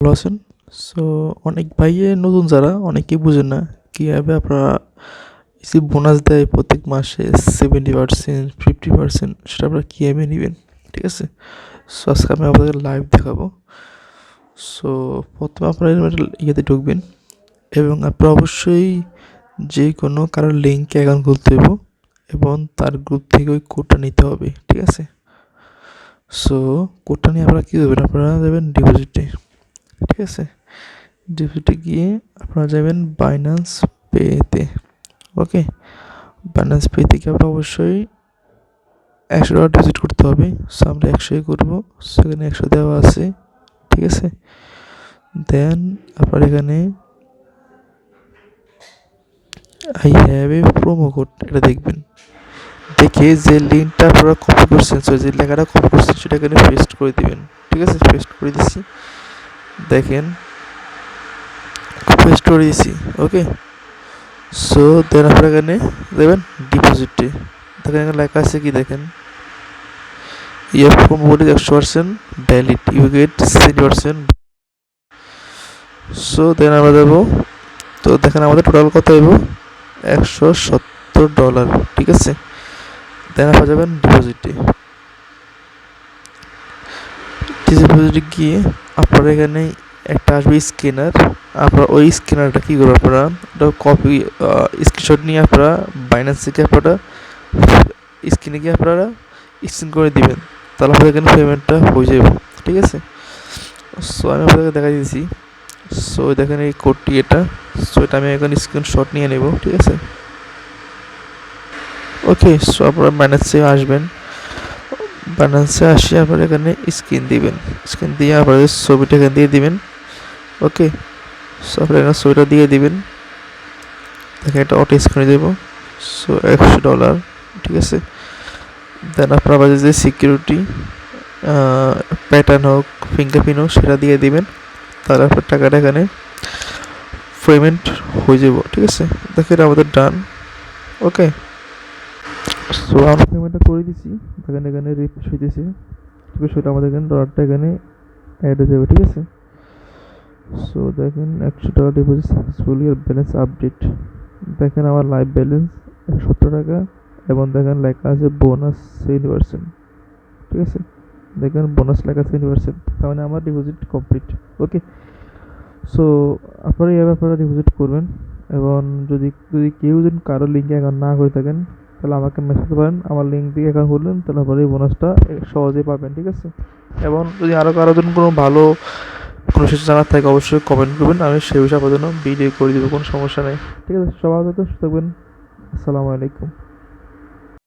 ভালো আছেন? সো অনেক ভাইয়ে নতুন যারা অনেকেই বুঝেন না কীভাবে আপনারা এই যে বোনাস দেয় প্রত্যেক মাসে 70% 50% সেটা আপনারা কীভাবে নেবেন, ঠিক আছে? সো আজকে আমি আপনাদের লাইভ দেখাবো। সো প্রথমে আপনারা ইয়েতে ঢুকবেন এবং আপনারা অবশ্যই যে কোনো কারোর লিঙ্কে অ্যাকাউন্ট খুলতে হবে এবং তার গ্রুপ থেকে ওই কোডটা নিতে হবে, ঠিক আছে? সো কোডটা নিয়ে আপনারা কী করবেন, আপনারা যাবেন ডিপোজিটে, ঠিক আছে? ডিপোজিটে গিয়ে আপনারা যাবেন বাইন্যান্স পেতে। ওকে, বাইন্যান্স পে থেকে আপনার অবশ্যই $100 ডিপোজিট করতে হবে। সো আমরা 100ই করবো। সেখানে 100 দেওয়া আছে, ঠিক আছে? দেন আপনার এখানে I have a promo code, এটা দেখবেন। দেখে যে লিঙ্কটা আপনারা কপি করছেন, সো যে লেখাটা কপি করছেন সেটা এখানে পেস্ট করে দিবেন, ঠিক আছে? পেস্ট করে দিচ্ছি, দেখেন পেস্ট করে দিচ্ছি। ওকে, সো দেন আপনারা এখানে দেবেন ডিপোজিটে। দেখেন এখানে লেখা আছে কি, দেখেন your promo code is 100% valid, you get 60%। So then আমরা দেবো, তো দেখেন আমাদের টোটাল কত হইব, $170, ঠিক আছে? দেন আপনারা যাবেন ডিপোজিটে। ডিপোজিটে গিয়ে আপনারা এখানে একটা আসবে স্ক্যানার। আপনারা ওই স্ক্যানারটা কী করবেন, আপনারা ওটা কপি স্ক্রিনশট নিয়ে আপনারা বাইন্যান্স থেকে আপনারা স্ক্রিনে গিয়ে আপনারা স্ক্যান করে দিবেন, তাহলে আপনাদের এখানে পেমেন্টটা হয়ে যাবে, ঠিক আছে? সো আমি আপনাকে দেখা দিয়েছি। সো দেখেন এই কোডটি এটা। সো এটা আমি এখন স্ক্রিনশট নিয়ে নেব, ঠিক আছে? ওকে, সো আপনারা বাইন্যান্সে আসবেন। বাইন্যান্সে আসি আপনারা এখানে স্ক্রিন দিবেন, স্ক্রিন দিয়ে আপনাদের ছবিটা এখানে দিয়ে দিবেন। ওকে, সো আপনারা এখানে ছবিটা দিয়ে দিবেন। দেখেন এটা অটো স্ক্রিনে দেবো। সো $100, ঠিক আছে? দেন আপনার বাজে যে সিকিউরিটি প্যাটার্ন হোক, ফিঙ্গারপ্রিন্ট হোক, সেটা দিয়ে দিবেন। তাহলে আপনার টাকাটা এখানে পেমেন্ট হয়ে যাব, ঠিক আছে? দেখেন আমাদের ডান। ওকে, সো আমরা পেমেন্টটা করে দিচ্ছি। দেখেন এখানে রিফ্রেশ হইতেছে, রিফ্রেশ হইলে আমাদের এখানে ডলারটা এখানে অ্যাড হয়ে যাবে, ঠিক আছে? সো দেখেন $100 ডিপোজিট সাকসেসফুলি, ব্যালেন্স আপডেট। দেখেন আমার লাইভ ব্যালেন্স $170 এবং দেখেন লেখা আছে বোনাস 7%, ঠিক আছে? দেখেন বোনাস লেখা 7%, তার মানে আমার ডিপোজিট কমপ্লিট। ওকে, সো আপনারা এইভাবে আপনারা ডিপোজিট করবেন। এবং যদি যদি কেউ যদি কারো লিঙ্কে অ্যাকাউন্ট না করে থাকেন তাহলে আমাকে মেসেজ করতে পারেন, আমার লিঙ্ক দিয়ে অ্যাকাউন্ট করলেন তাহলে আপনারা এই বোনাসটা সহজেই পাবেন, ঠিক আছে? এবং যদি আরও কারো জন্য কোনো ভালো কোনো কিছু জানার থাকে অবশ্যই কমেন্ট করবেন, আমি সেই বিষয়ে আপনার জন্য ভিডিও করে দেবো, কোনো সমস্যা নেই, ঠিক আছে? সবাই সুস্থ থাকবেন। আসসালামু আলাইকুম।